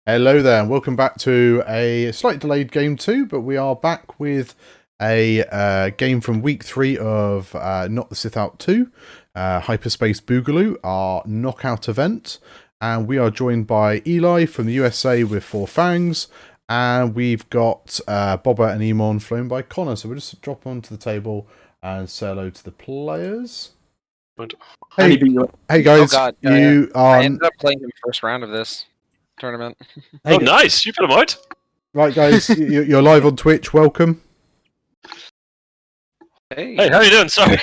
Hello there, and welcome back to a slightly delayed game 2, but we are back with a game from week 3 of Not the Sith Out 2, Hyperspace Boogaloo, our knockout event. And we are joined by Eli from the USA with 4 fangs, and we've got Bobber and Emon flown by Connor. So we'll just drop onto the table and say hello to the players. Hey, hey guys, Oh God, you I are... ended up playing the first round of this tournament. Hey, nice! You put him out. Right, guys, you're live on Twitch. Welcome. Hey, how you doing? Sorry.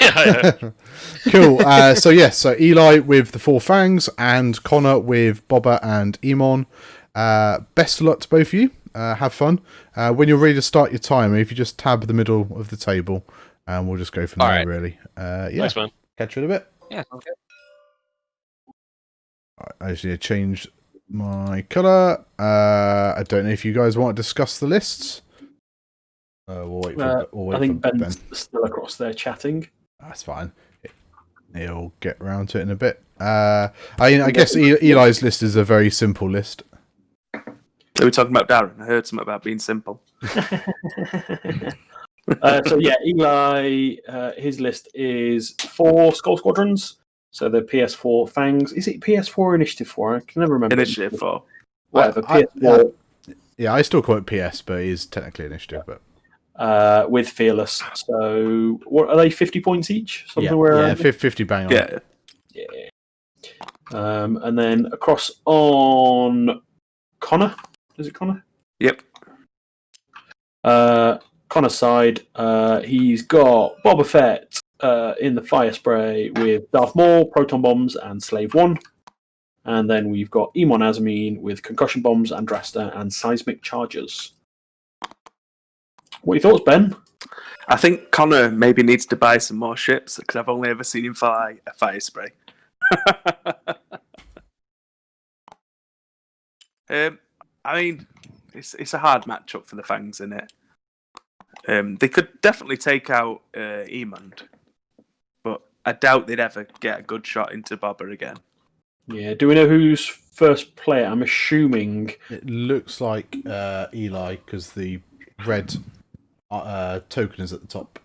Cool. So Eli with the 4 fangs and Connor with Bobber and Emon. Best of luck to both of you. Have fun. When you're ready to start your timer, if you just tab the middle of the table, and we'll just go from there. Right. Really. Nice, man. Catch you in a bit. Yeah, okay. I just need to change my colour. I don't know if you guys want to discuss the lists. We'll wait for. I think Ben's still across there chatting. That's fine. He'll get around to it in a bit. I guess Eli's list is a very simple list. So we're talking about Darren. I heard something about being simple. Eli, his list is 4 Skull Squadrons. So the PS4 fangs. Is it PS4 or Initiative 4? I can never remember. Initiative 4. Whatever. PS4. Yeah, I still call it PS, but it is technically Initiative. But with Fearless. So what are they? 50 points each? Yeah, 50 bang on. Yeah. And then across on Connor. Is it Connor? Yep. Connor's side, he's got Boba Fett in the fire spray with Darth Maul, proton bombs, and Slave One. And then we've got Emon Azamine with concussion bombs, Andrasta, and seismic charges. What are your thoughts, Ben? I think Connor maybe needs to buy some more ships because I've only ever seen him fly a fire spray. I mean, it's a hard matchup for the fangs, isn't it? They could definitely take out Emond, but I doubt they'd ever get a good shot into Bobber again. Yeah, do we know who's first player? I'm assuming it looks like Eli because the red token is at the top.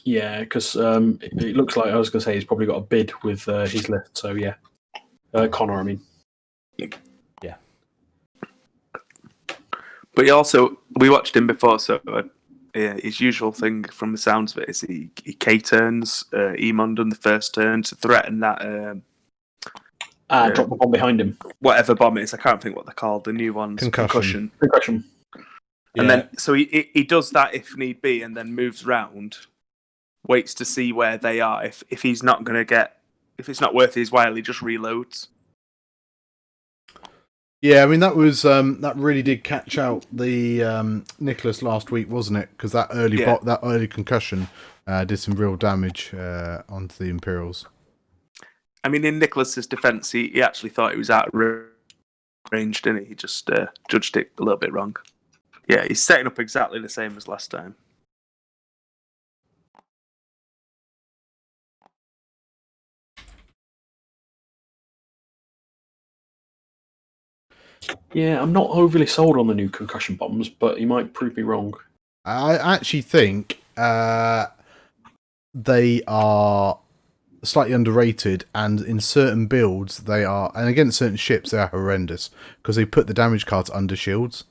Yeah, because it looks like I was going to say he's probably got a bid with his list. So yeah, Connor. I mean, yeah. But we watched him before, so his usual thing from the sounds of it is he K-turns Emond on the first turn to threaten that. Drop the bomb behind him. Whatever bomb it is, I can't think what they're called. The new ones, concussion. And then, so he does that if need be, and then moves round, waits to see where they are. If he's not going to get, if it's not worth his while, he just reloads. Yeah, I mean that was that really did catch out the Nicholas last week, wasn't it? Because that early concussion did some real damage onto the Imperials. I mean, in Nicholas's defence, he actually thought he was out of range, didn't he? He just judged it a little bit wrong. Yeah, he's setting up exactly the same as last time. Yeah, I'm not overly sold on the new concussion bombs, but he might prove me wrong. I actually think they are slightly underrated, and in certain builds they are, and against certain ships they are horrendous because they put the damage cards under shields.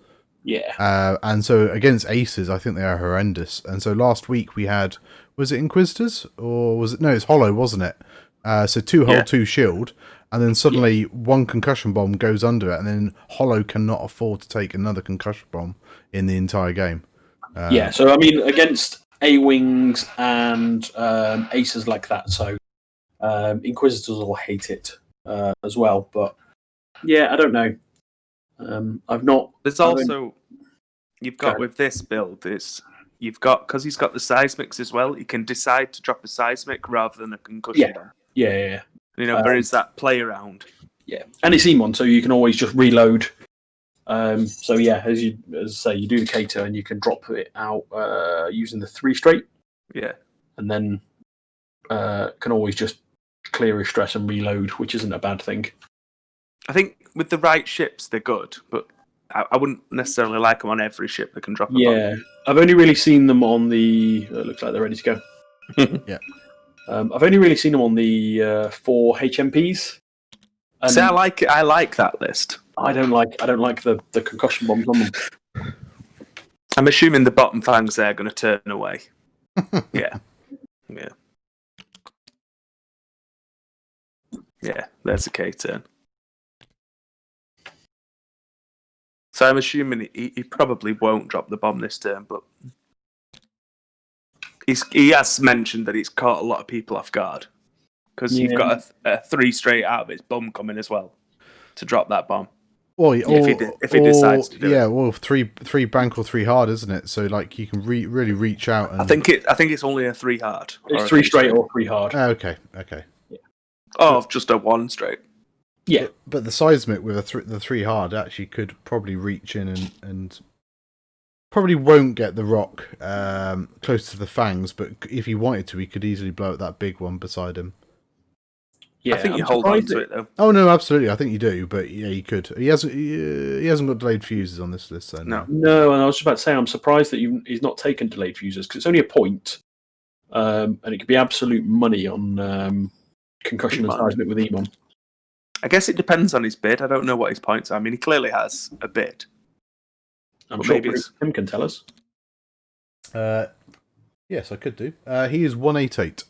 Yeah. And so against aces, I think they are horrendous. And so last week we had, was it Inquisitors or was it? No, it's Hollow, wasn't it? So 2 hull, 2 shield, and then suddenly 1 concussion bomb goes under it, and then Hollow cannot afford to take another concussion bomb in the entire game. So I mean, against A-wings and aces like that, so Inquisitors will hate it as well. But yeah, I don't know. I've not. There's also you've got with this build is you've got, because he's got the seismics as well. He can decide to drop a seismic rather than a concussion bomb. Yeah. You know, there is that play around. Yeah, and it's Emon, so you can always just reload. So yeah, as I say, you do the K-turn, you can drop it out using the 3 straight. Yeah, and then can always just clear his stress and reload, which isn't a bad thing. I think with the right ships, they're good, but I wouldn't necessarily like them on every ship that can drop a bomb. Yeah, I've only really seen them on the. It looks like they're ready to go. Yeah. I've only really seen them on the 4 HMPs. And See, I like it. I like that list. I don't like the concussion bombs on them. I'm assuming the bottom fangs there are going to turn away. Yeah. Yeah, there's a K-turn. So I'm assuming he probably won't drop the bomb this turn, but he has mentioned that he's caught a lot of people off guard. Because you've got a 3 straight out of his bum coming as well to drop that bomb. Well, if he decides to do it. Yeah, well, three bank or 3 hard, isn't it? So like you can really reach out. And... I think it's only a 3 hard. It's 3 straight or 3 hard. Okay. Yeah. Oh, just a 1 straight. Yeah, but the seismic with the 3 hard actually could probably reach in and probably won't get the rock close to the fangs. But if he wanted to, he could easily blow up that big one beside him. Yeah, I think you hold on to it though. Oh no, absolutely. I think you do, but yeah, you could. He hasn't got delayed fuses on this list, so no. And I was just about to say, I'm surprised that he's not taken delayed fuses because it's only a point, and it could be absolute money on concussion and seismic with Emon. I guess it depends on his bid. I don't know what his points are. I mean, he clearly has a bid. I'm sure Tim can tell us. Yes, I could do. He is 188.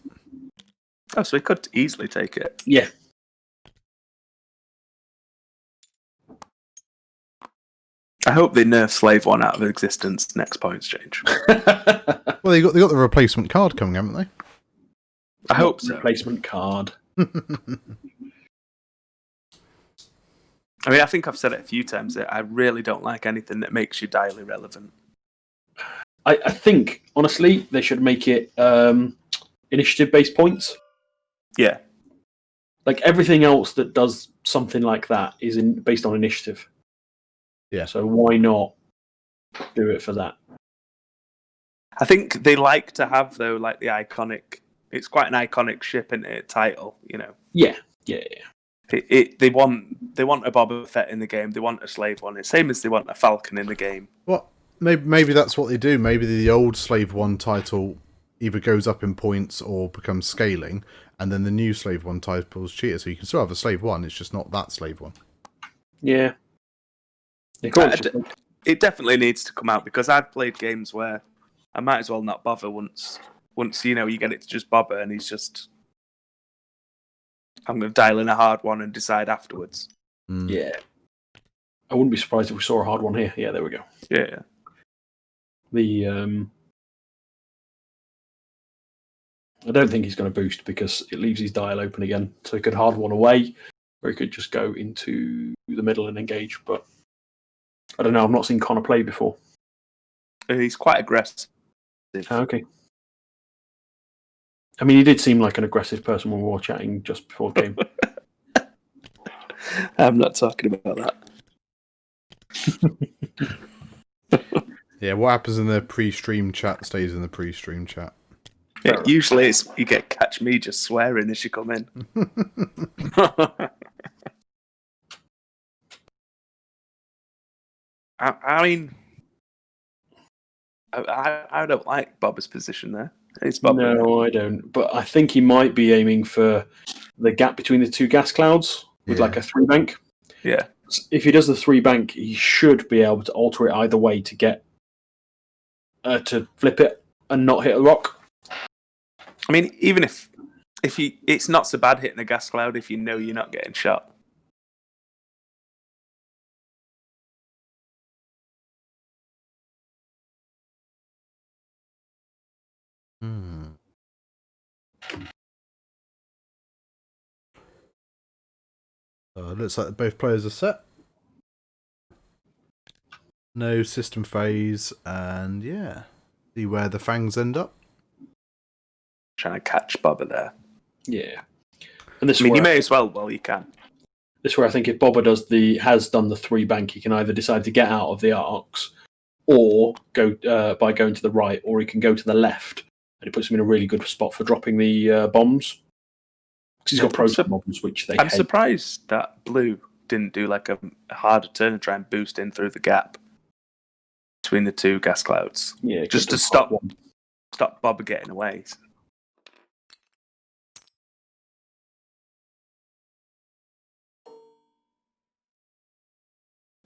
Oh, so he could easily take it. Yeah. I hope they nerf Slave 1 out of existence next points change. Well, they got the replacement card coming, haven't they? I hope so. Replacement card. I mean, I think I've said it a few times that I really don't like anything that makes you dial irrelevant. I think, honestly, they should make it initiative-based points. Yeah. Like everything else that does something like that is based on initiative. Yeah. So why not do it for that? I think they like to have, though, like the iconic... It's quite an iconic ship, isn't it? Title, you know. Yeah. They want a Boba Fett in the game. They want a Slave 1. It's same as they want a Falcon in the game. Well, maybe that's what they do. Maybe the old Slave 1 title either goes up in points or becomes scaling, and then the new Slave 1 title is cheater. So you can still have a Slave 1. It's just not that Slave 1. Yeah. It definitely needs to come out because I've played games where I might as well not bother once you know you get it to just bother and he's just I'm going to dial in a hard one and decide afterwards. Yeah. I wouldn't be surprised if we saw a hard one here. Yeah, there we go. Yeah. I don't think he's going to boost because it leaves his dial open again. So he could hard one away or he could just go into the middle and engage. But I don't know. I've not seen Conor play before. He's quite aggressive. Okay. I mean, he did seem like an aggressive person when we were chatting just before the game. I'm not talking about that. Yeah, what happens in the pre-stream chat stays in the pre-stream chat. Yeah, usually you catch me just swearing as you come in. I mean, I don't like Bob's position there. No, I don't. But I think he might be aiming for the gap between the 2 gas clouds with like a 3 bank. Yeah. If he does the 3 bank, he should be able to alter it either way to get to flip it and not hit a rock. I mean, even if it's not so bad hitting a gas cloud if you know you're not getting shot. Looks like both players are set. No system phase, and yeah, see where the fangs end up. Trying to catch Boba there. Yeah, and this. I mean, you may as well while you can. This is where I think if Boba has done the 3 bank, he can either decide to get out of the arcs, or go by going to the right, or he can go to the left, and it puts him in a really good spot for dropping the bombs. Because he's got proton bombs, which they. I'm surprised that blue didn't do like a harder turn and try and boost in through the gap between the two gas clouds. Yeah, just to stop Bobber getting away.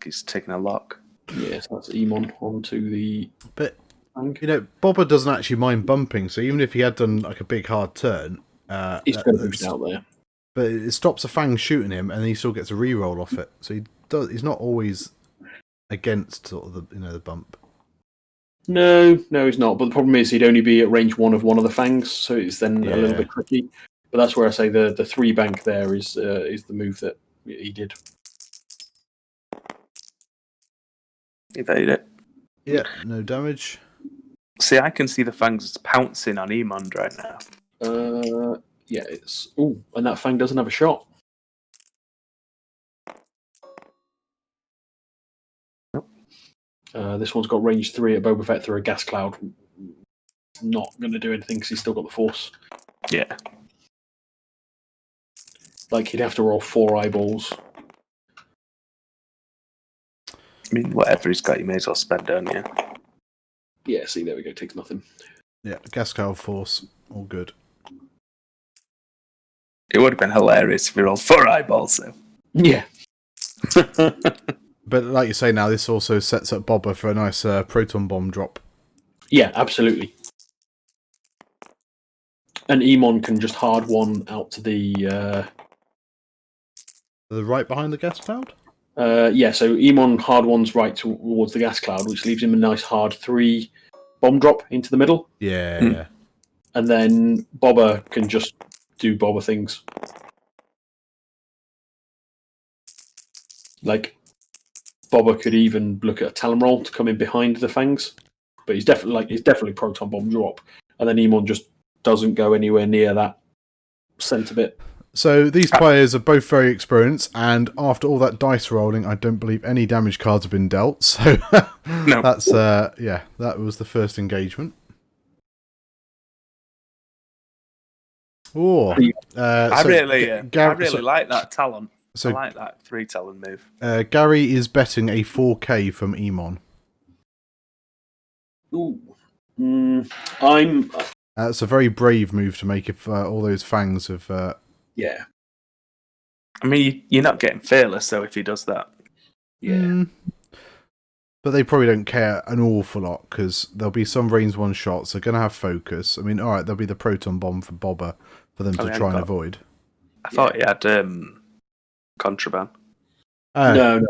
He's taking a lock. Yeah, so that's Emon onto the. But Bobber doesn't actually mind bumping, so even if he had done like a big hard turn, he's going to boost out there. But it stops a Fang shooting him, and he still gets a reroll off it. So he's not always against sort of the bump. No, he's not. But the problem is he'd only be at range 1 of one of the Fangs, so it's then a little bit tricky. But that's where I say the 3 bank there is the move that he did. Evade it. Yeah, no damage. See, I can see the Fangs pouncing on Emond right now. Yeah, it's... Ooh, and that Fang doesn't have a shot. Nope. This one's got range 3 at Boba Fett through a gas cloud. Not going to do anything because he's still got the Force. Yeah. Like, he'd have to roll 4 eyeballs. I mean, whatever he's got, you may as well spend, don't you? Yeah, see, there we go. Takes nothing. Yeah, gas cloud Force. All good. It would have been hilarious if he rolled 4 eyeballs, though. Yeah. But like you say now, this also sets up Bobber for a nice proton bomb drop. Yeah, absolutely. And Emon can just hard one out to the right behind the gas cloud? Yeah, so Emon hard one's right towards the gas cloud, which leaves him a nice hard 3 bomb drop into the middle. Yeah. And then Bobber can just do Bobber things. Like, Bobber could even look at a Talon roll to come in behind the Fangs. But he's definitely proton bomb drop. And then Emon just doesn't go anywhere near that centre bit. So these players are both very experienced, and after all that dice rolling, I don't believe any damage cards have been dealt. So No. That's that was the first engagement. Oh, I really like that Talon. So, I like that 3 Talon move. Gary is betting a 4K from Emon. Ooh. It's a very brave move to make if all those Fangs have... Yeah. I mean, you're not getting fearless, though, if he does that. Yeah. But they probably don't care an awful lot, because there'll be some range 1 shots. They're going to have focus. I mean, alright, there'll be the proton bomb for Bobber for them to try and avoid. I thought he had contraband. No,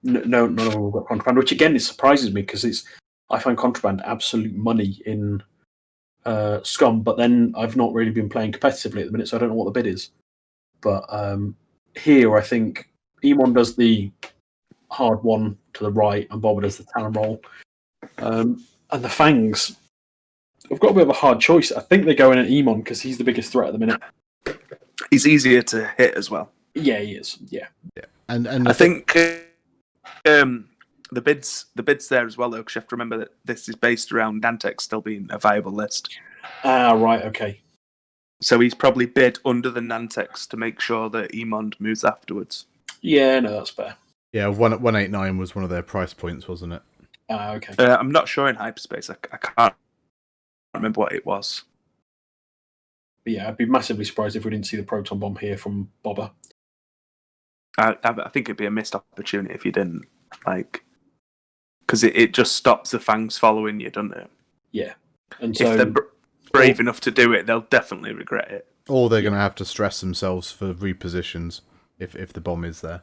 none of them have got contraband, which again it surprises me because I find contraband absolute money in Scum, but then I've not really been playing competitively at the minute, so I don't know what the bid is. But here I think Emon does the hard one to the right and Bobber does the Talon roll. And the Fangs, I've got a bit of a hard choice. I think they go in at Emon because he's the biggest threat at the minute. He's easier to hit as well. Yeah, he is. Yeah. And I think the bids there as well, though, because you have to remember that this is based around Nantex still being a viable list. Ah, right, okay. So he's probably bid under the Nantex to make sure that Emond moves afterwards. Yeah, no, that's fair. Yeah, 189 was one of their price points, wasn't it? Ah, okay. I'm not sure in hyperspace. I can't remember what it was. But yeah, I'd be massively surprised if we didn't see the proton bomb here from Bobber. I think it'd be a missed opportunity if you didn't, because it just stops the Fangs following you, doesn't it? Yeah, and so if they're brave enough to do it, they'll definitely regret it. Or they're going to have to stress themselves for repositions if the bomb is there.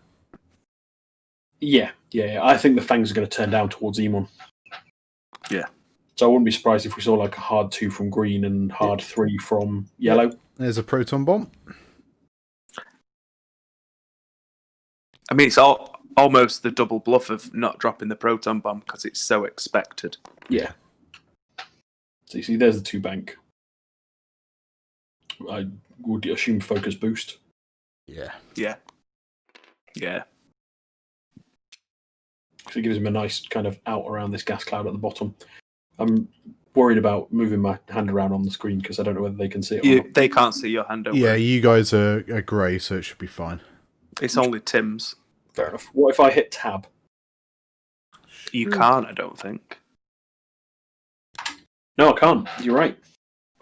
Yeah. I think the Fangs are going to turn down towards Emon. Yeah. So I wouldn't be surprised if we saw like a hard 2 from green and hard 3 from yellow. There's a proton bomb. I mean, it's almost the double bluff of not dropping the proton bomb because it's so expected. Yeah. So you see, there's the 2 bank. I would assume focus boost. Yeah. So it gives him a nice kind of out around this gas cloud at the bottom. I'm worried about moving my hand around on the screen because I don't know whether they can see it or not. They can't see your hand over. Yeah, you guys are grey, so it should be fine. It's only Tim's. Fair enough. What if I hit tab? You can't, I don't think. No, I can't. You're right.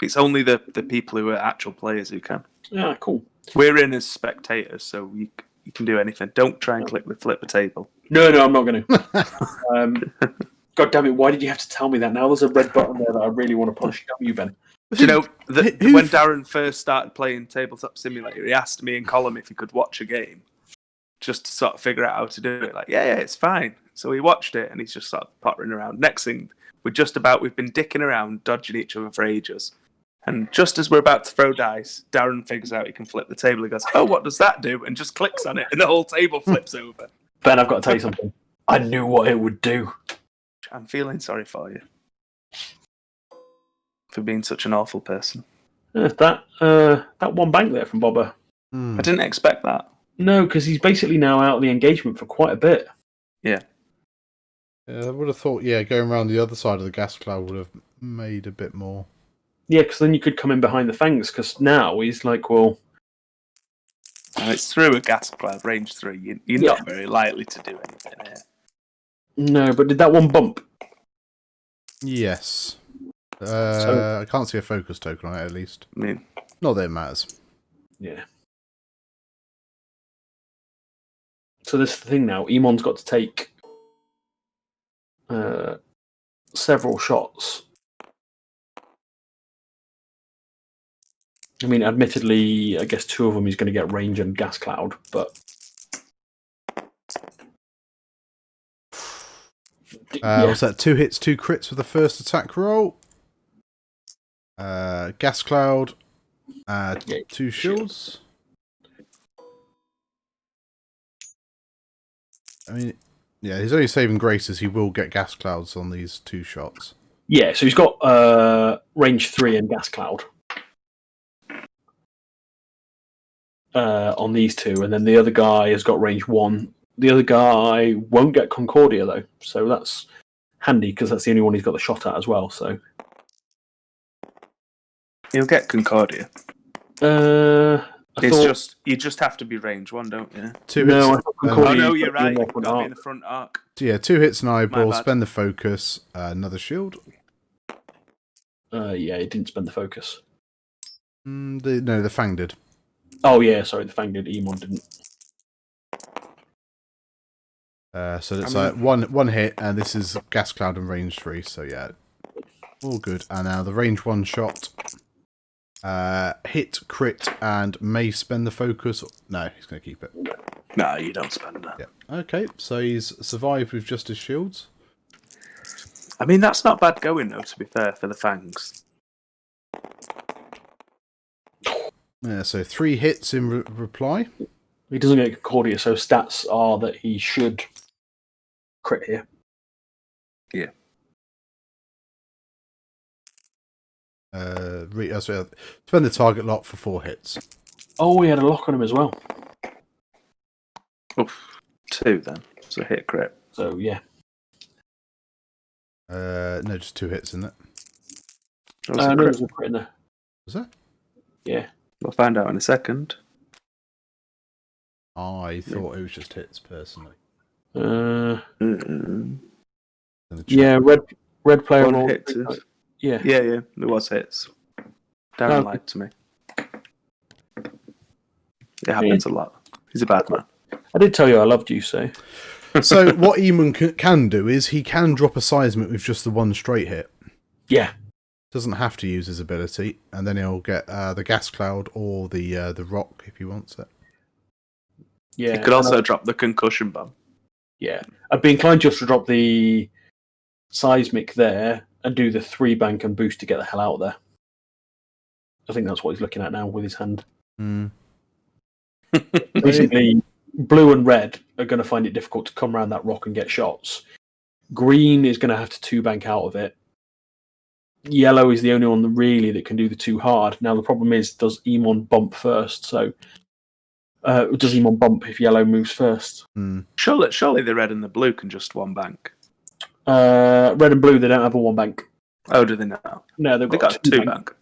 It's only the people who are actual players who can. Yeah, cool. We're in as spectators, so you can do anything. Don't try and flip the table. No, I'm not going to. God damn it, why did you have to tell me that? Now there's a red button there that I really want to push. Damn you, Ben. Do you know, when Darren first started playing Tabletop Simulator, he asked me and Colin if he could watch a game, just to sort of figure out how to do it. Like, yeah, it's fine. So he watched it, and he's just sort of pottering around. Next thing, we've been dicking around, dodging each other for ages. And just as we're about to throw dice, Darren figures out he can flip the table. He goes, oh, what does that do? And just clicks on it, and the whole table flips over. Ben, I've got to tell you something. I knew what it would do. I'm feeling sorry for you. For being such an awful person. That one bank there from Bobber. I didn't expect that. No, because he's basically now out of the engagement for quite a bit. Yeah. I would have thought, going around the other side of the gas cloud would have made a bit more. Yeah, because then you could come in behind the fangs, because now he's like, well... it's through a gas cloud, range 3. You're not very likely to do anything here. No, but did that one bump? Yes. I can't see a focus token on it, at least. I mean, not that it matters. Yeah. So this is the thing now. Emon's got to take several shots. I mean, admittedly, I guess 2 of them he's going to get range and gas cloud, but... Was that 2 hits, 2 crits for the first attack roll? Gas cloud, 2 shields. I mean, he's only saving graces. He will get gas clouds on these 2 shots. Yeah, so he's got range 3 and gas cloud on these 2, and then the other guy has got range 1. The other guy won't get Concordia, though, so that's handy, because that's the only one he's got the shot at as well, so... He'll get Concordia. You just have to be range 1, don't you? 2 hits. No, you're right. You've got to be in the front arc. So 2 hits and eyeball, spend the focus, another shield. Yeah, he didn't spend the focus. The Fang did. Oh, yeah, sorry, the Fang did. Emon didn't. So it's one hit, and this is gas cloud and range 3. So all good. And now the range 1 shot, hit, crit, and may spend the focus. No, he's going to keep it. No, you don't spend that. Yeah. Okay, so he's survived with just his shields. I mean, that's not bad going, though. To be fair, for the Fangs. Yeah. So 3 hits in reply. He doesn't get Concordia, so stats are that he should crit here. Yeah. Spend the target lock for 4 hits. Oh, he had a lock on him as well. Oof. 2 then. So hit crit. So, yeah. No, just 2 hits, isn't it? No, there's a crit in there. Was there? Yeah. We'll find out in a second. I thought it was just hits, personally. Yeah, red player roll. Hits. Yeah. There was hits. Darren lied to me. It happens a lot. He's a bad man. I did tell you I loved you, so... So what Eamon can do is he can drop a seismic with just the 1 straight hit. Yeah. Doesn't have to use his ability, and then he'll get the gas cloud or the rock if he wants it. Yeah. He could also drop the concussion bomb. Yeah. I'd be inclined just to drop the seismic there and do the 3 bank and boost to get the hell out of there. I think that's what he's looking at now with his hand. Basically, blue and red are going to find it difficult to come around that rock and get shots. Green is going to have to 2 bank out of it. Yellow is the only one really that can do the 2 hard. Now the problem is, does Emon bump first? So does Emon bump if yellow moves first? Surely the red and the blue can just 1 bank. Red and blue, they don't have a 1 bank. Oh, do they not? No, they've got 2 bank.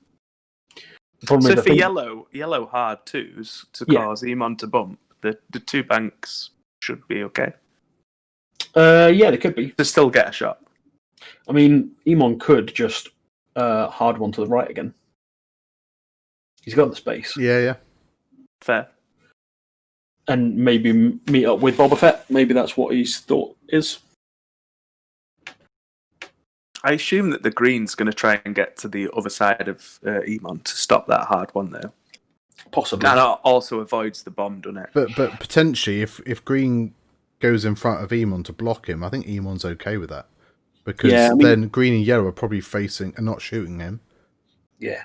The problem So is, for yellow hard 2s to cause Emon to bump, The two banks should be okay. Yeah, they could be. To still get a shot. I mean, Emon could just hard one to the right again. He's got the space. Yeah. Fair. And maybe meet up with Boba Fett. Maybe that's what his thought is. I assume that the green's going to try and get to the other side of Emon to stop that hard one, though. Possibly. And also avoids the bomb, doesn't it? But potentially, if green goes in front of Emon to block him, I think Emon's okay with that. Because then green and yellow are probably facing and not shooting him. Yeah.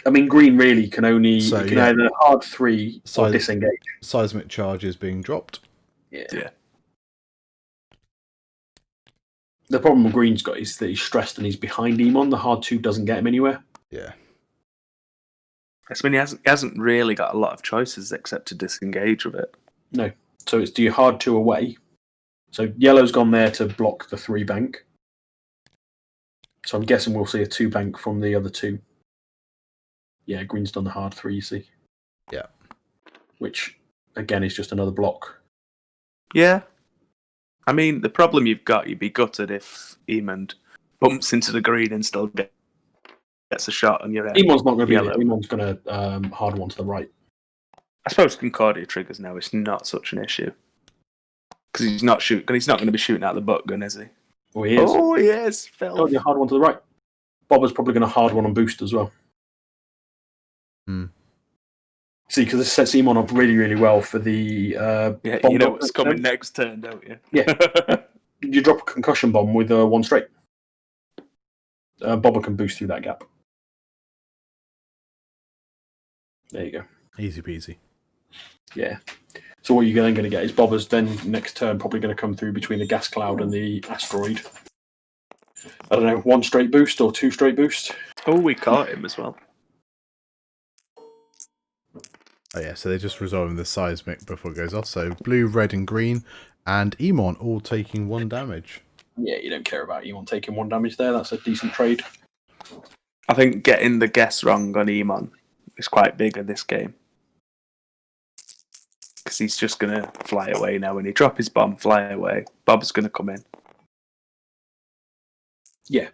I mean, green really can only either hard 3 or disengage. Seismic charges being dropped. Yeah. The problem with green's got is that he's stressed and he's behind Emon. The hard 2 doesn't get him anywhere. Yeah. I mean, he hasn't really got a lot of choices except to disengage with it. No. So it's do you hard 2 away. So yellow's gone there to block the 3 bank. So I'm guessing we'll see a 2 bank from the other 2. Yeah, green's done the hard 3, you see. Yeah. Which, again, is just another block. Yeah. I mean, the problem you'd be gutted if Emond bumps into the green and still gets a shot on your head. Emon's not going to be there. Emon's going to hard one to the right. I suppose Concordia triggers now. It's not such an issue. Because he's not going to be shooting out the butt gun, is he? Oh, he is. Oh, yes. Oh, yeah, hard one to the right. Bobber's probably going to hard one on boost as well. See, because this sets Emon up really, really well for the bomb. You know what's coming next turn, don't you? Yeah. You drop a concussion bomb with 1 straight. Bobber can boost through that gap. There you go. Easy peasy. Yeah. So what you're then going to get is Bobber's then next turn probably going to come through between the gas cloud and the asteroid. I don't know, 1 straight boost or 2 straight boost. Oh, we caught him as well. Oh yeah, so they're just resolving the seismic before it goes off. So blue, red, and green, and Emon all taking 1 damage. Yeah, you don't care about Emon taking 1 damage there. That's a decent trade. I think getting the guess wrong on Emon is quite big in this game. Because he's just going to fly away now. When he drop his bomb, fly away. Bob's going to come in. Yeah.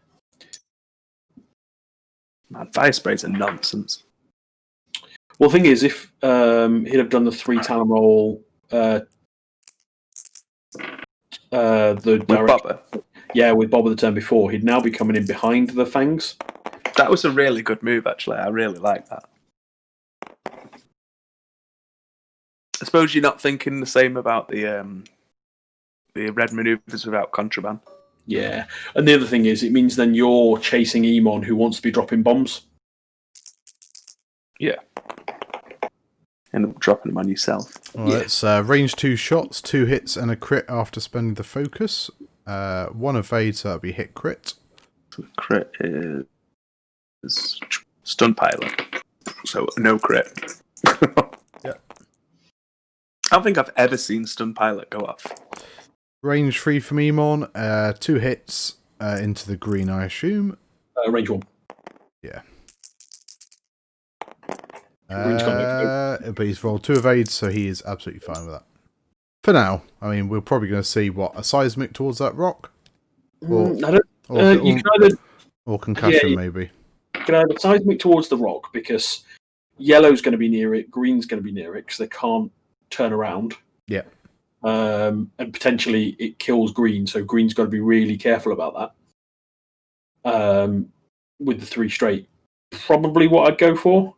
Man, fire sprays are nonsense. Well, the thing is, if he'd have done the 3 Talon roll, the with Bobber? Yeah, with Bobber the turn before, he'd now be coming in behind the Fangs. That was a really good move, actually. I really like that. I suppose you're not thinking the same about the red maneuvers without contraband. Yeah, and the other thing is, it means then you're chasing Emon, who wants to be dropping bombs. Yeah. End up dropping them on yourself. Alright, it's range 2 shots, 2 hits and a crit after spending the focus. 1 evade, so that'll be hit crit. So the crit is stun pilot. So no crit. Yeah. I don't think I've ever seen stun pilot go off. Range 3 from Emon, 2 hits into the green, I assume. Range 1. Yeah. But he's rolled 2 evades, so he is absolutely fine with that. For now, I mean, we're probably going to see a seismic towards that rock, or concussion, maybe. You can either seismic towards the rock because yellow's going to be near it, green's going to be near it because they can't turn around. Yeah. And potentially it kills green, so green's got to be really careful about that. With the 3 straight, probably what I'd go for.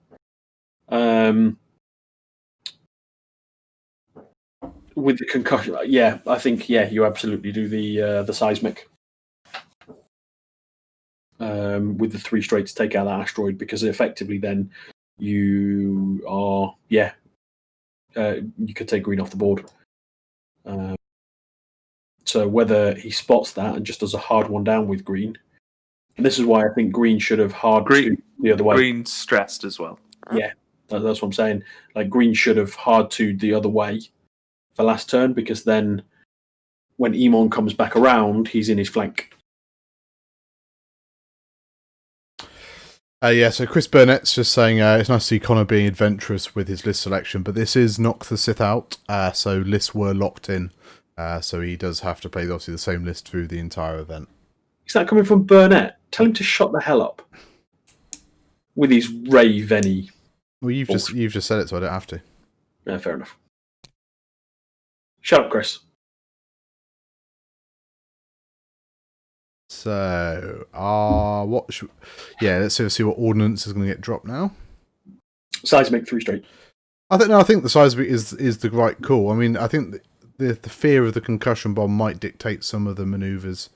With the concussion, I think you absolutely do the seismic with the 3 straight to take out that asteroid because effectively then you are you could take green off the board. So whether he spots that and just does a hard one down with green, and this is why I think green should have hard green the other way. Green's stressed as well. Yeah. That's what I'm saying. Like green should have hard to the other way for last turn because then when Emon comes back around, he's in his flank. So Chris Burnett's just saying it's nice to see Conor being adventurous with his list selection, but this is Knock the Sith Out, so lists were locked in. So he does have to play obviously the same list through the entire event. Is that coming from Burnett? Tell him to shut the hell up with his Ray Venny. Well, you've just said it, so I don't have to. Yeah, fair enough. Shut up, Chris. So, let's see what ordnance is going to get dropped now. Seismic 3 straight. I think the seismic is the right call. I mean, I think the fear of the concussion bomb might dictate some of the maneuvers.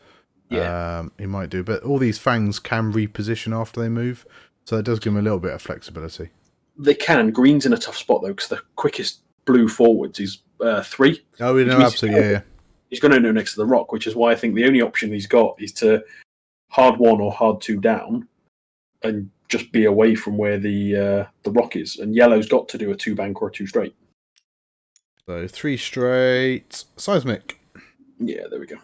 Yeah, he might do, but all these fangs can reposition after they move, so it does give him a little bit of flexibility. They can. Green's in a tough spot though, because the quickest blue forwards is 3. Oh, we know, absolutely, yeah. He's going to know next to the rock, which is why I think the only option he's got is to hard 1 or hard 2 down, and just be away from where the rock is. And yellow's got to do a 2 bank or a 2 straight. So 3 straight seismic. Yeah, there we go.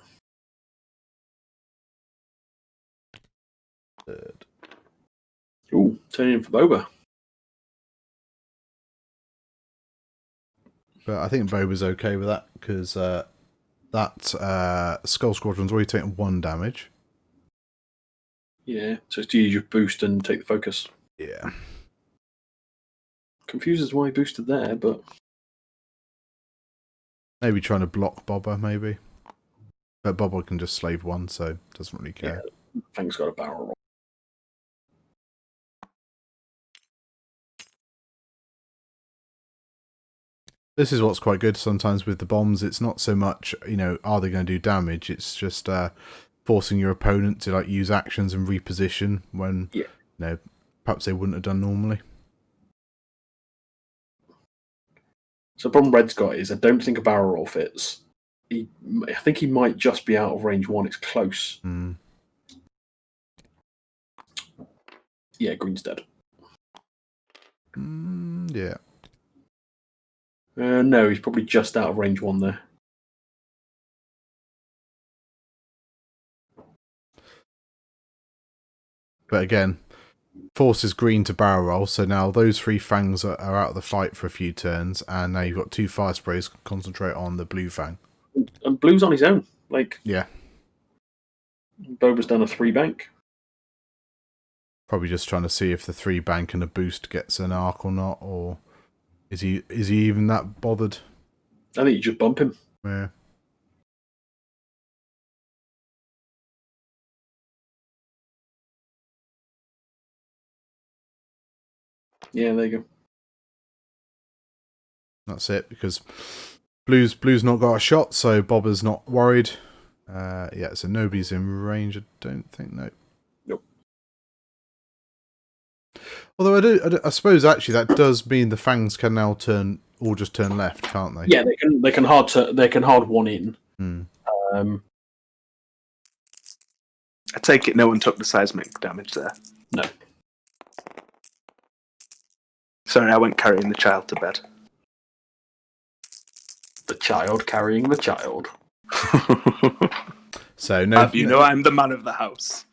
Third. Ooh, turning in for Boba. But I think Boba's okay with that because that Skull Squadron's already taken 1 damage. Yeah, so do you just boost and take the focus? Yeah. Confuses why he boosted there, but Maybe trying to block Boba, maybe. But Boba can just slave 1, so doesn't really care. Yeah, Fang's got a barrel roll. This is what's quite good sometimes with the bombs. It's not so much, are they going to do damage? It's just forcing your opponent to use actions and reposition when, perhaps they wouldn't have done normally. So the problem Red's got is I don't think a barrel roll fits. I think he might just be out of range 1. It's close. Mm. Yeah, Green's dead. Yeah. No, he's probably just out of range 1 there. But again, forces Green to barrel roll, so now those 3 fangs are out of the fight for a few turns, and now you've got 2 fire sprays to concentrate on the blue fang. And Blue's on his own. Yeah. Boba's done a 3 bank. Probably just trying to see if the 3 bank and a boost gets an arc or not, or is he even that bothered? I think you just bump him. Yeah. Yeah, there you go. That's it, because Blue's not got a shot, so Boba's not worried. So nobody's in range, I don't think, no. Nope. Although I suppose actually that does mean the fangs can now turn left, can't they? Yeah, they can hard 1 in. Hmm. I take it no one took the seismic damage there. No. Sorry, I went carrying the child to bed. The child carrying the child. So no. I'm the man of the house.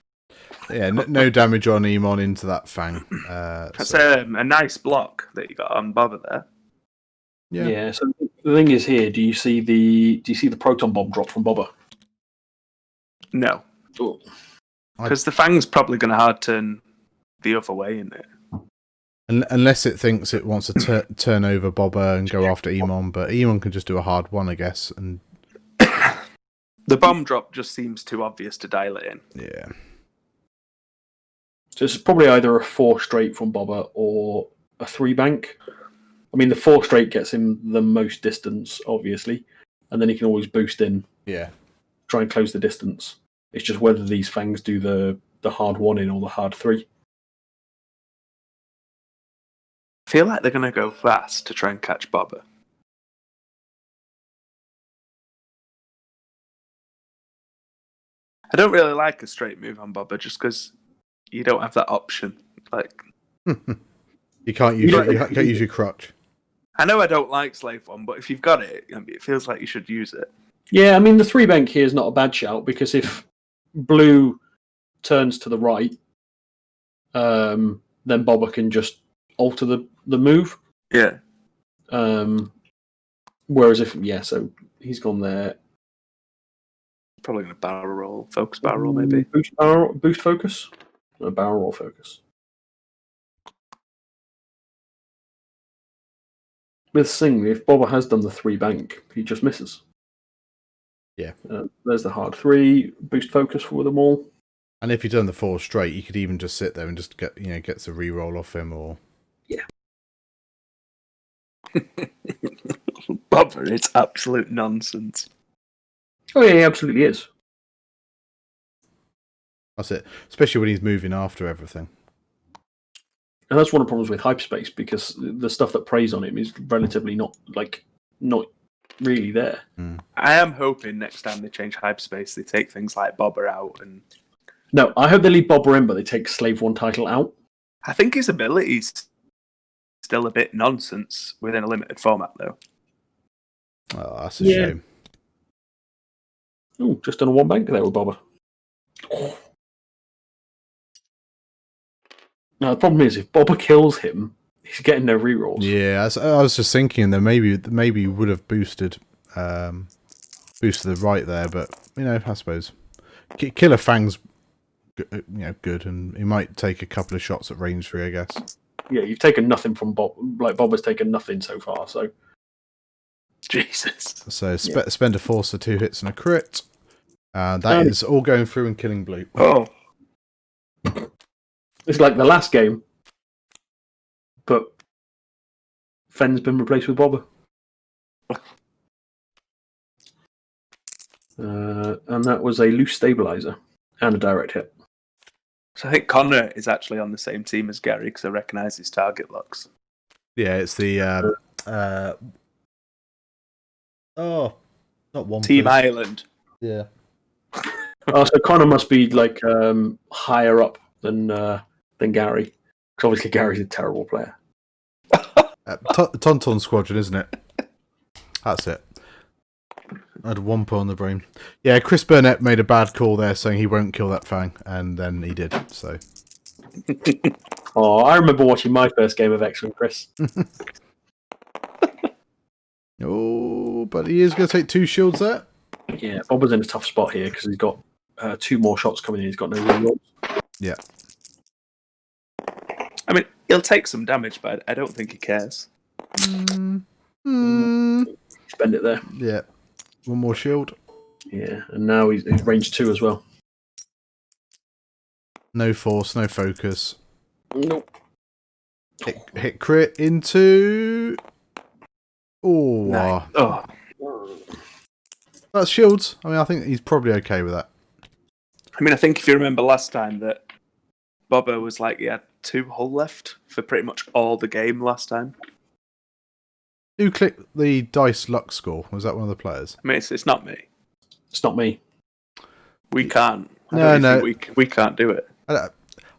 Yeah, no damage on Emon into that fang. That's a nice block that you got on Boba there. Yeah. So the thing is here, do you see the proton bomb drop from Boba? No. Because the fang's probably going to hard turn the other way, isn't it? Unless it thinks it wants to turn over Boba and go after Emon, but Emon can just do a hard 1, I guess. And the bomb drop just seems too obvious to dial it in. Yeah. So it's probably either a 4 straight from Boba or a 3 bank. I mean, the 4 straight gets him the most distance, obviously, and then he can always boost in. Yeah. Try and close the distance. It's just whether these fangs do the hard 1 in or the hard 3. I feel like they're going to go fast to try and catch Boba. I don't really like a straight move on Boba just because you don't have that option. You can't use your crutch. I know I don't like Slave 1, but if you've got it, it feels like you should use it. Yeah, I mean, the 3 bank here is not a bad shout because if Blue turns to the right then Bobber can just alter the move. Yeah. Whereas so he's gone there. Probably going to barrel roll, focus barrel roll, maybe. Boost focus? No, barrel roll focus. With Sing, if Bobber has done the 3 bank, he just misses. Yeah. There's the hard 3, boost focus for them all. And if you've done the 4 straight, you could even just sit there and just gets a re-roll off him, or... Yeah. Bobber, it's absolute nonsense. Oh yeah, he absolutely is. That's it. Especially when he's moving after everything. And that's one of the problems with Hyperspace, because the stuff that preys on him is relatively not really there. I am hoping next time they change Hyperspace, they take things like Bobber out. And no, I hope they leave Bobber in, but they take Slave 1 title out. I think his ability's still a bit nonsense within a limited format, though. Oh, that's a shame. Oh, just done a 1 bank there with Bobber. Now, the problem is, if Bobber kills him, he's getting no rerolls. Yeah, I was just thinking that maybe he would have boosted the right there, but, I suppose. Killer Fang's good, and he might take a couple of shots at range 3, I guess. Yeah, you've taken nothing from Bob. Bobber's taken nothing so far, so... Jesus. So spend a force for 2 hits and a crit. That is all going through and killing blue. Oh. It's like the last game, but Fenn's been replaced with Bobber. And that was a loose stabilizer and a direct hit. So I think Conor is actually on the same team as Gary because I recognise his target locks. Yeah, it's the not one Team person. Ireland. Yeah. So Conor must be higher up than Gary, because obviously Gary's a terrible player. Tauntaun Squadron, isn't it? That's it. I had 1 point on the brain. Yeah, Chris Burnett made a bad call there, saying he won't kill that Fang, and then he did. So. Oh, I remember watching my first game of X with Chris. Oh, but he is going to take 2 shields there. Yeah, Bobber's in a tough spot here because he's got 2 more shots coming in. He's got no rerolls. Yeah. I mean, he'll take some damage, but I don't think he cares. Spend it there. Yeah. 1 more shield. Yeah, and now he's range 2 as well. No force, no focus. Nope. Hit crit into... Oh, No. Oh. That's shields. I mean, I think he's probably okay with that. I mean, I think if you remember last time that Bobber was he had 2 hull left for pretty much all the game last time. Who clicked the dice luck score? Was that one of the players? I mean, it's not me. It's not me. We can't. No. We can't do it.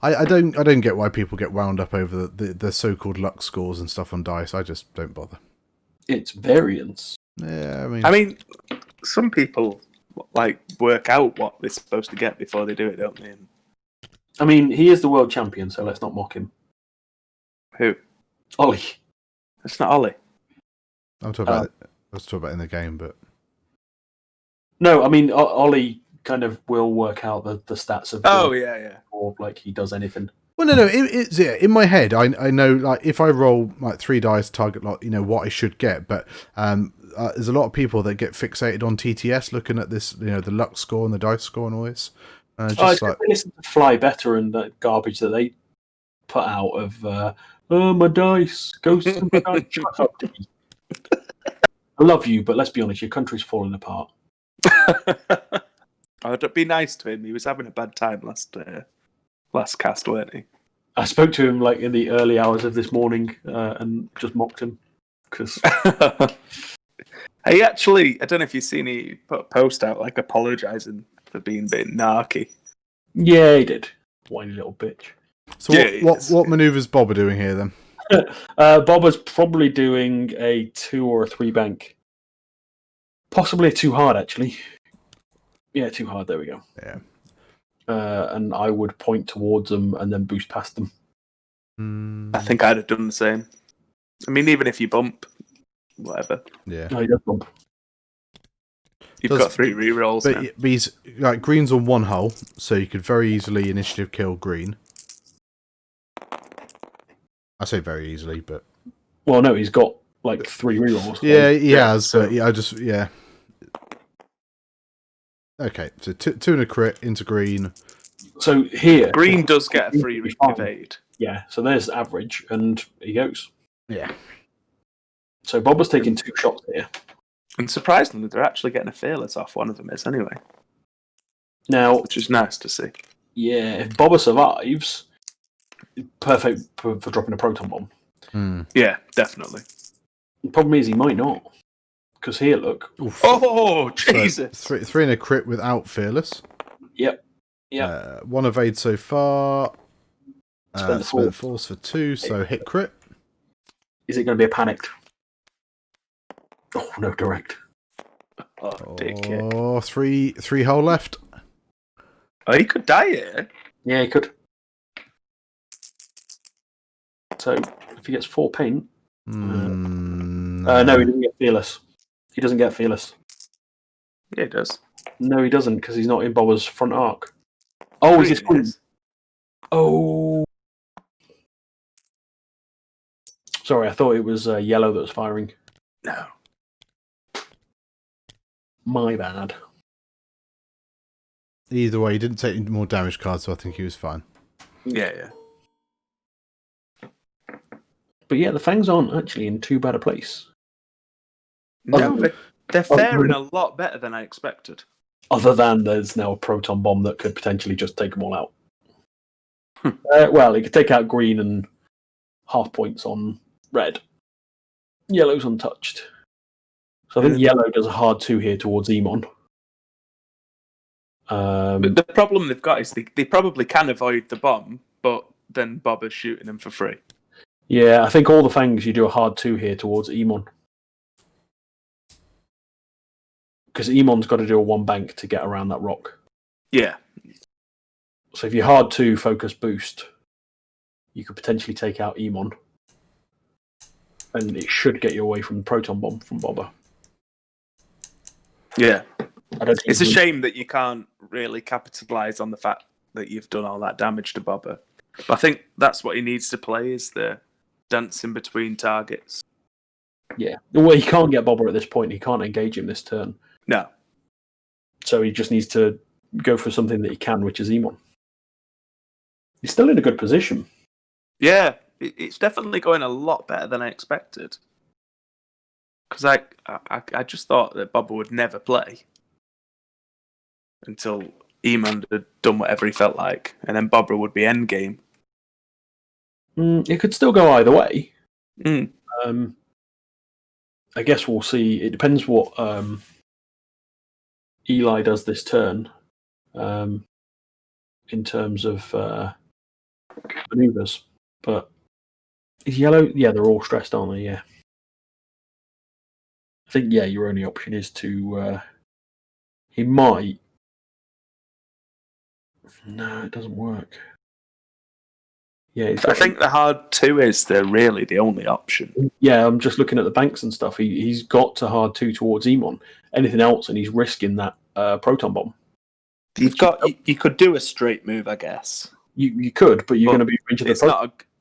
I don't get why people get wound up over the so-called luck scores and stuff on dice. I just don't bother. It's variance. Yeah, I mean, some people work out what they're supposed to get before they do it, don't they? I mean, he is the world champion, so let's not mock him. Who? Ollie. It's not Ollie. I was talking about in the game, but no, I mean Ollie kind of will work out the stats of. Or he does anything. Well, no. It's in my head. I know if I roll 3 dice target what I should get, but there's a lot of people that get fixated on TTS looking at this, the luck score and the dice score and all this. Just listen to Fly Better and that garbage that they put out of my dice, ghosts and my dice. Shut up, Dee. I love you, but let's be honest, your country's falling apart. I'd be nice to him. He was having a bad time last cast, weren't he? I spoke to him in the early hours of this morning and just mocked him because. He actually, I don't know if you've seen, he put a post out apologising for being a bit narky. Yeah, he did. Whiny little bitch. So what manoeuvres Bobber doing here then? Bobber's probably doing a 2 or a 3 bank. Possibly a 2 hard, actually. Yeah, 2 hard. There we go. Yeah. and I would point towards them and then boost past them. I think I'd have done the same. I mean, even if you bump, whatever. Yeah. No, he does bump. You've got 3 rerolls now. But he's like green's on one hull, so you could very easily initiative kill green. I say very easily, but Well, no, he's got like 3 rerolls. Yeah, he has. But yeah. Okay, so 2 and a crit into green. So here, green does get a free evade. Yeah, so there's average, and he goes. Yeah. So Bob was taking 2 shots here. And surprisingly, they're actually getting a fearless off. One of them is anyway. Now, which is nice to see. Yeah, if Bobber survives, perfect for dropping a proton bomb. Yeah, definitely. The problem is he might not. Because here, look. Oof. Oh, Jesus. So 3 and a crit without fearless. Yep. 1 evade so far. Spend the force for 2, so hit crit. Is it going to be a panicked? Oh, no, direct. Oh, dick kick. Oh, 3 hull left. Oh, he could die here. Yeah, he could. So, if he gets 4 paint... no, he doesn't get fearless. He doesn't get fearless. Yeah, he does. No, he doesn't, because he's not in Bobber's front arc. Oh, is this green? Oh. Sorry, I thought it was yellow that was firing. No. My bad. Either way, he didn't take any more damage cards, so I think he was fine. Yeah. But yeah, the Fangs aren't actually in too bad a place. No, they're faring a lot better than I expected. Other than there's now a proton bomb that could potentially just take them all out. Well, it could take out green and half points on red. Yellow's untouched. So I think yellow does a hard 2 here towards Emon. But the problem they've got is they probably can avoid the bomb, but then Bobber's shooting them for free. Yeah, I think all the Fangs you do a hard 2 here towards Emon. Because Emon's got to do a 1 bank to get around that rock. Yeah. So if you hard 2 focus boost, you could potentially take out Emon. And it should get you away from the proton bomb from Bobber. Yeah. It's a shame that you can't really capitalise on the fact that you've done all that damage to Bobber. But I think that's what he needs to play, is the dancing between targets. Yeah. Well, he can't get Bobber at this point. He can't engage him this turn. No. So he just needs to go for something that he can, which is Emon. He's still in a good position. Yeah, it's definitely going a lot better than I expected. Because I just thought that Bobber would never play until Emon had done whatever he felt like, and then Bobber would be endgame. It could still go either way. Mm. I guess we'll see. It depends what Eli does this turn in terms of maneuvers. But is yellow? Yeah, they're all stressed, aren't they? Yeah. I think, yeah, your only option is to... he might... No, it doesn't work. Yeah, I think the hard 2 is really the only option. Yeah, I'm just looking at the banks and stuff. He's got to hard 2 towards Emon. Anything else, and he's risking that proton bomb. You could do a straight move, I guess. You could, but you're going to be into the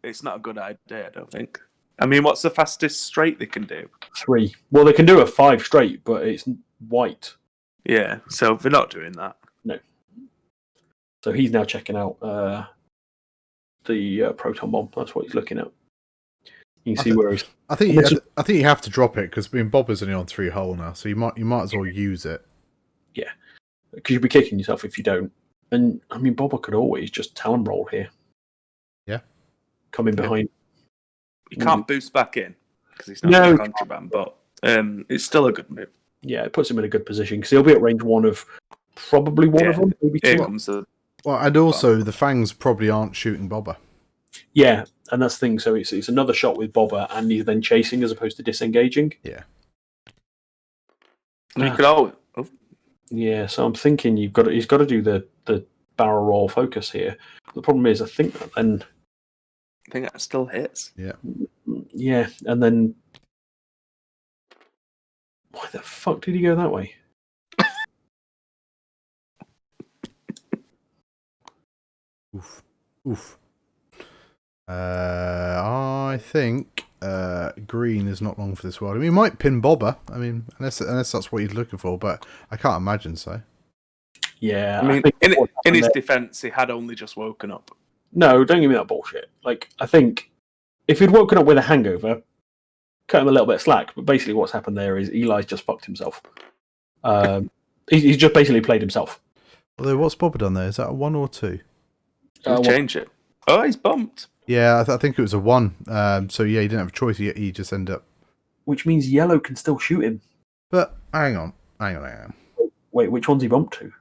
it's not a good idea, I don't think. I mean, what's the fastest straight they can do? 3. Well, they can do a 5 straight, but it's white. Yeah, so they're not doing that. No. So he's now checking out the proton bomb. That's what he's looking at. You can see where he's... I think you have to drop it, because Bobber's only on 3 hull now, so you might as well use it. Yeah. Because you'll be kicking yourself if you don't. And, I mean, Bobber could always just talon roll here. Yeah. Come in behind. He can't boost back in, because he's not a contraband, but it's still a good move. Yeah, it puts him in a good position, because he'll be at range 1 of probably one of them, maybe 2. Well, and also, the Fangs probably aren't shooting Bobber. Yeah, and that's the thing. So it's another shot with Bobber, and he's then chasing as opposed to disengaging. Yeah. You could always... Yeah, so I'm thinking he's got to do the barrel roll focus here. The problem is, I think that still hits. Yeah, and then why the fuck did he go that way? Oof. I think green is not long for this world. I mean, he might pin Bobber. I mean, unless that's what he's looking for, but I can't imagine so. Yeah, I mean, in his defence, he had only just woken up. No, don't give me that bullshit. Like, I think if he'd woken up with a hangover, cut him a little bit of slack. But basically, what's happened there is Eli's just fucked himself. He's just basically played himself. Although, what's Bobber done there? Is that a 1 or 2? Change it. Oh, he's bumped. Yeah, I think it was a 1. So yeah, he didn't have a choice. He just ended up. Which means yellow can still shoot him. But hang on. Wait, which one's he bumped to?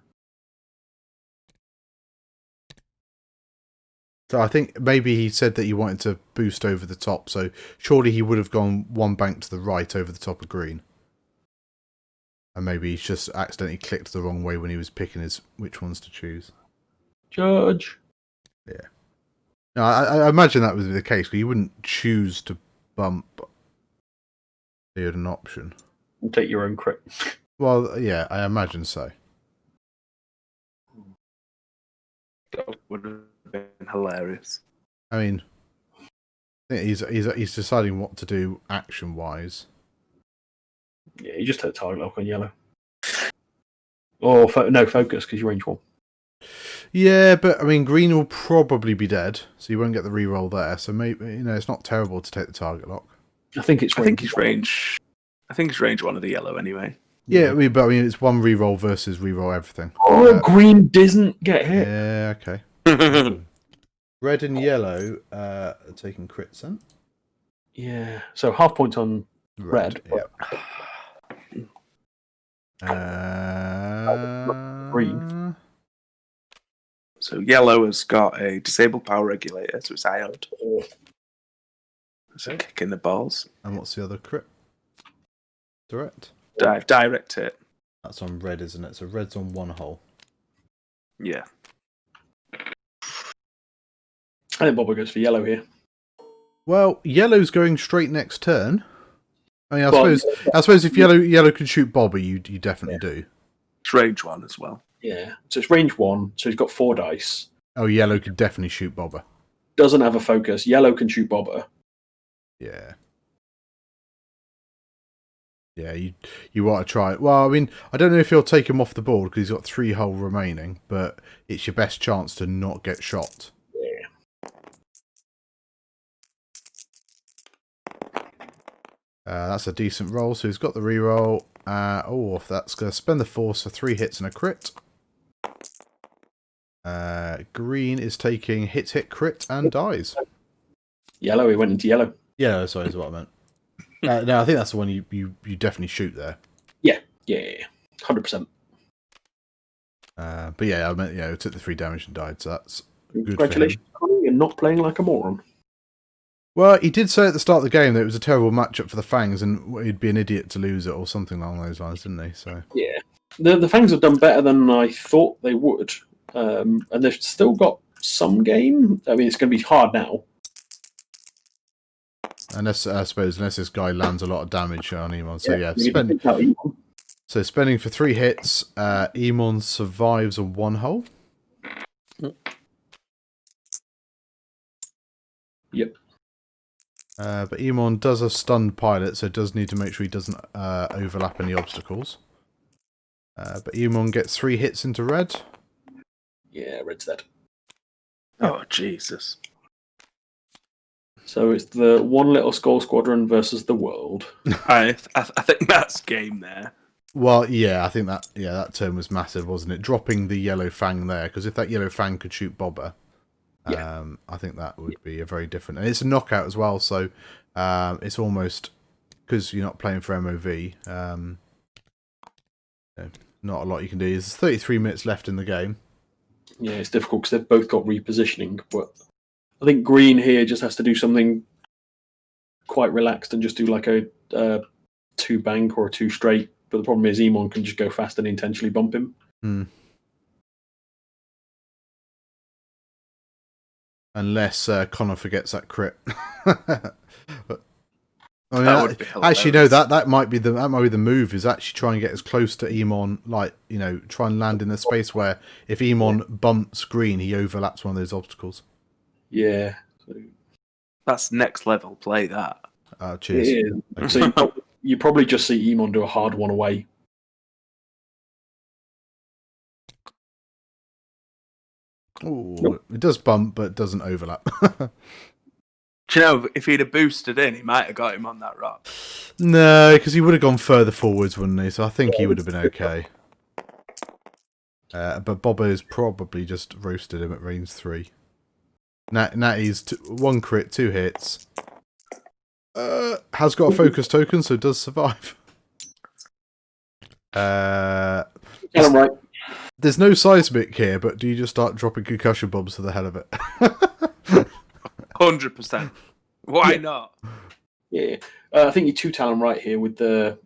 So I think maybe he said that he wanted to boost over the top. So surely he would have gone 1 bank to the right over the top of green. And maybe he's just accidentally clicked the wrong way when he was picking which ones to choose. Judge. Yeah. No, I imagine that was the case, because you wouldn't choose to bump. You had an option. We'll take your own crit. Well, yeah, I imagine so. That would have been hilarious. I mean, I think he's deciding what to do action-wise. Yeah, you just hit target lock on yellow. Or no focus because you range 1. Yeah, but I mean, green will probably be dead, so you won't get the reroll there. So maybe it's not terrible to take the target lock. I think it's range 1 of the yellow anyway. Yeah, but I mean, it's 1 reroll versus reroll everything. Oh, green doesn't get hit. Yeah, okay. Red and yellow are taking crits then. Yeah, so half point on red. Green. So yellow has got a disabled power regulator, so it's IO'd. It's a kick in the balls. And what's the other crit? Direct? Direct hit. That's on red, isn't it? So red's on 1 hole. Yeah. I think Bobber goes for yellow here. Well, yellow's going straight next turn. I mean, I suppose if yellow can shoot Bobber, you definitely do. It's range 1 as well. Yeah, so it's range 1, so he's got 4 dice. Oh, yellow could definitely shoot Bobber. Doesn't have a focus. Yellow can shoot Bobber. Yeah. Yeah, you want to try it. Well, I mean, I don't know if you'll take him off the board because he's got 3 hull remaining, but it's your best chance to not get shot. Yeah. That's a decent roll, so he's got the reroll. That's going to spend the force for 3 hits and a crit. Green is taking hit, crit, and dies. Yellow, he went into yellow. Yeah, sorry, is what I meant. No, I think that's the one you definitely shoot there. Yeah, 100%. But yeah, I meant it took the 3 damage and died, so that's good. Congratulations, Conor, you're not playing like a moron. Well, he did say at the start of the game that it was a terrible matchup for the Fangs, and he'd be an idiot to lose it or something along those lines, didn't he? So yeah, the Fangs have done better than I thought they would, and they've still got some game. I mean, it's going to be hard now. Unless this guy lands a lot of damage on Emon. So yeah, spending for 3 hits, Emon survives on 1 hole. Yep. But Emon does have stunned pilot, so does need to make sure he doesn't overlap any obstacles. But Emon gets 3 hits into red. Yeah, red's dead. Oh, Jesus. So it's the One Little Skull Squadron versus the world. I think that's game there. Well, yeah, I think that turn was massive, wasn't it? Dropping the yellow fang there, because if that yellow fang could shoot Bobber, I think that would be a very different. And it's a knockout as well, so it's almost, because you're not playing for MOV, not a lot you can do. There's 33 minutes left in the game. Yeah, it's difficult because they've both got repositioning, but I think green here just has to do something quite relaxed and just do like a 2 bank or a 2 straight. But the problem is Emon can just go fast and intentionally bump him. Unless Conor forgets that crit. I mean, That would be actually, no. hilarious. That might be the move. Is actually try and get as close to Emon, try and land in the space where if Emon bumps green, he overlaps one of those obstacles. Yeah. That's next level play. That. Cheers. It is. So you probably just see Emon do a hard one away. Ooh, it does bump, but doesn't overlap. Do you know, if he'd have boosted in, he might have got him on that rock. No, because he would have gone further forwards, wouldn't he? So I think he would have been okay. But Bobo's probably just roasted him at range 3. Natty's 1 crit, 2 hits. Has got a focus token, so does survive. Right. There's no seismic here, but do you just start dropping concussion bombs for the hell of it? 100%. Why not? Yeah. I think you're 2 talent right here with the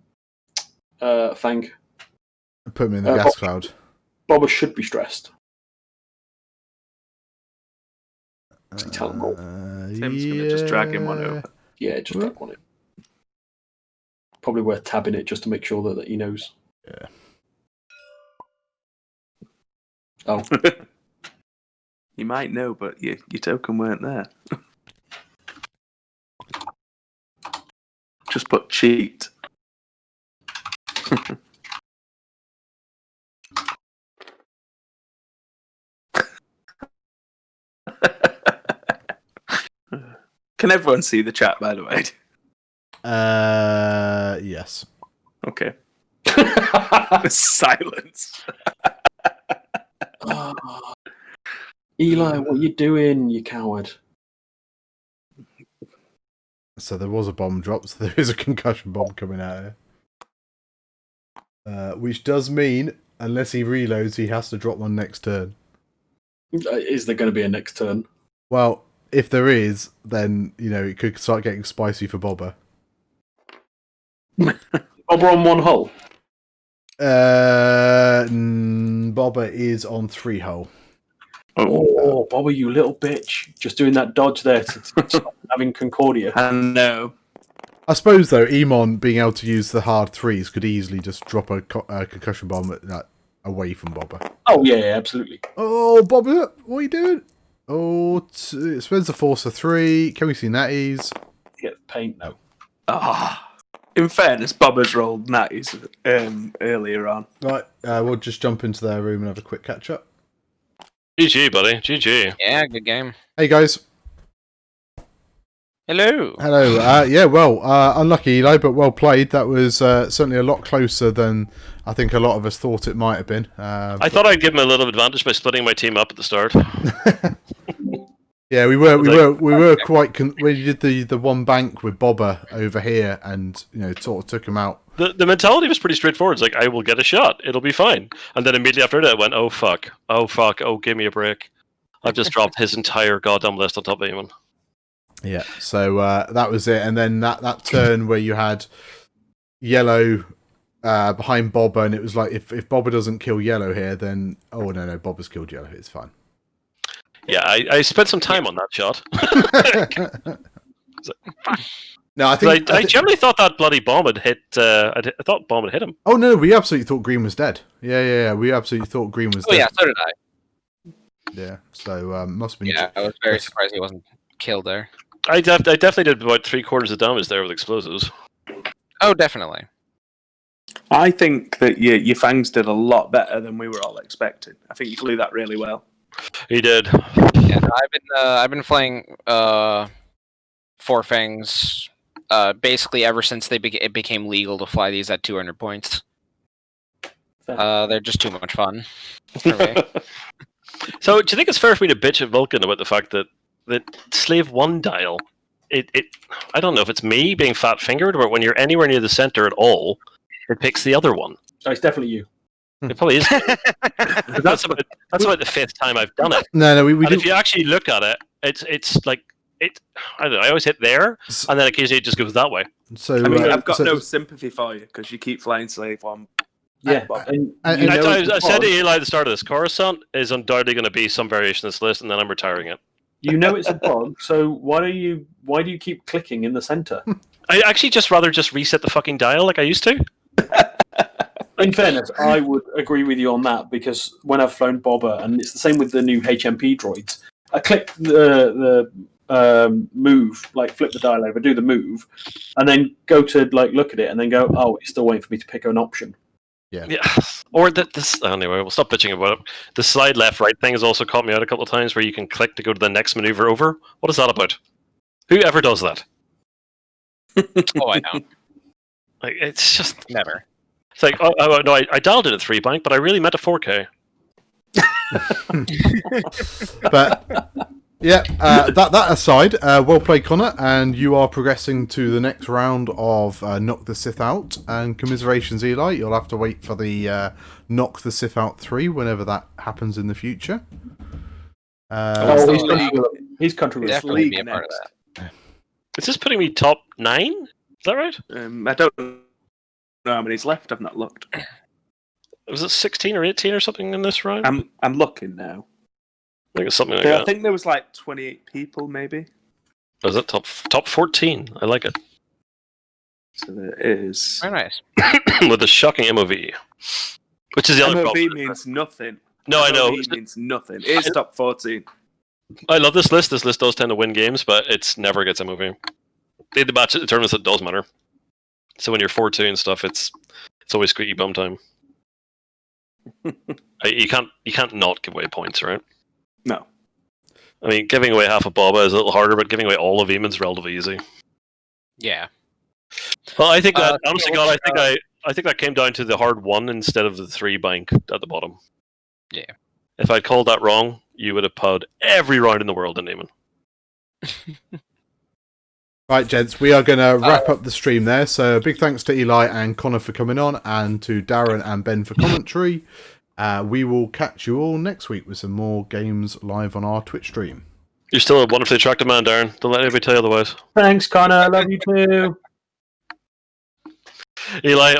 Fang. Put him in the gas cloud. Bobber should be stressed. Talent roll. Tim's going to just drag him one over. Yeah, just drag one in. Probably worth tabbing it just to make sure that he knows. Yeah. Oh. You might know, but your token weren't there. Just put cheat. Can everyone see the chat, by the way? Yes. Okay. Silence. Eli, what are you doing, you coward? So there was a bomb drop, so there is a concussion bomb coming out here. Which does mean, unless he reloads, he has to drop one next turn. Is there going to be a next turn? Well, if there is, then, it could start getting spicy for Bobber. Bobber on 1 hull? Bobber is on 3 hull. Oh, Bobber, you little bitch. Just doing that dodge there to stop having Concordia. I know. I suppose, though, Emon being able to use the hard 3s could easily just drop a concussion bomb away from Bobber. Oh, yeah, absolutely. Oh, Bobber, what are you doing? Oh, it spends the force of 3. Can we see natties? Get paint? No. In fairness, Bobber's rolled natties earlier on. Right, we'll just jump into their room and have a quick catch up. GG, buddy. GG. Yeah, good game. Hey, guys. Hello. Hello. Yeah, well, unlucky, Eli, but well played. That was certainly a lot closer than I think a lot of us thought it might have been. I thought I'd give him a little advantage by splitting my team up at the start. Yeah, we were quite when you did the one bank with Bobber over here, and sort of took him out. The mentality was pretty straightforward. It's like, I will get a shot. It'll be fine. And then immediately after that, I went, oh, fuck. Oh, fuck. Oh, give me a break. I've just dropped his entire goddamn list on top of him. Yeah, so that was it. And then that turn where you had yellow behind Bobber, and it was like, if Bobber doesn't kill yellow here, then... Oh, no, Bobber's killed yellow. It's fine. Yeah, I spent some time on that shot. No, I generally thought that bloody bomb had hit. I thought bomb had hit him. Oh no, we absolutely thought Green was dead. Yeah. We absolutely thought Green was dead. Oh yeah, so did I. Yeah, so must have been. Yeah, I was very surprised he wasn't killed there. I definitely did about 3/4 of damage there with explosives. Oh, definitely. I think that your Fangs did a lot better than we were all expecting. I think you flew that really well. He did. Yeah, I've been playing Four Fangs basically ever since it became legal to fly these at 200 points. They're just too much fun for me. So, do you think it's fair for me to bitch at Vulcan about the fact that Slave 1 dial, I don't know if it's me being fat-fingered, or when you're anywhere near the center at all, it picks the other one. Oh, it's definitely you. It probably is. That's about the 5th time I've done it. No, we if you actually look at it, it's like I don't know. I always hit there, and then occasionally it just goes that way. So I mean, I've got no sympathy for you because you keep flying Slave 1. Yeah, I said to Eli at the start of this, Coruscant is undoubtedly going to be some variation of this list, and then I'm retiring it. You know it's a bug, so why do you keep clicking in the center? I actually just rather just reset the fucking dial like I used to. In fairness, I would agree with you on that, because when I've flown Bobber, and it's the same with the new HMP droids, I click the move, like flip the dial over, do the move, and then go to like look at it, and then go, oh, it's still waiting for me to pick an option. Yeah. Or this. Anyway, we'll stop bitching about it. The slide left right thing has also caught me out a couple of times, where you can click to go to the next maneuver over. What is that about? Who ever does that? Oh, I don't. Like, it's just Never. It's like, oh no, I dialed it at 3 bank, but I really meant a 4K. But yeah, that aside, well played, Connor, and you are progressing to the next round of Knock the Sith Out. And commiserations, Eli. You'll have to wait for the Knock the Sith Out 3 whenever that happens in the future. He's country with Definitely be a part of that. Is this putting me top 9? Is that right? I don't know how many's left. I've not looked. Was it 16 or 18 or something in this round? I'm looking now. I think it's something like that. I think there was like 28 people, maybe. Was it top 14? I like it. So there is. Very nice. With a shocking MOV. Which is the other problem. MOV means nothing. No, I know. MOV means nothing. It's top 14. I love this list. This list does tend to win games, but it never gets MOV. The match the tournaments, it does matter. So when you're 4-2 and stuff, it's always squeaky bum time. You can't not give away points, right? No. I mean, giving away half a Boba is a little harder, but giving away all of Eamon's relatively easy. Yeah. Well, I think that honestly, God, I think that came down to the hard 1 instead of the 3 bank at the bottom. Yeah. If I'd called that wrong, you would have pawed every round in the world in Eamon. Right, gents, we are going to wrap up the stream there. So big thanks to Eli and Connor for coming on, and to Darren and Ben for commentary. We will catch you all next week with some more games live on our Twitch stream. You're still a wonderfully attractive man, Darren. Don't let anybody tell you otherwise. Thanks, Connor. I love you too. Eli,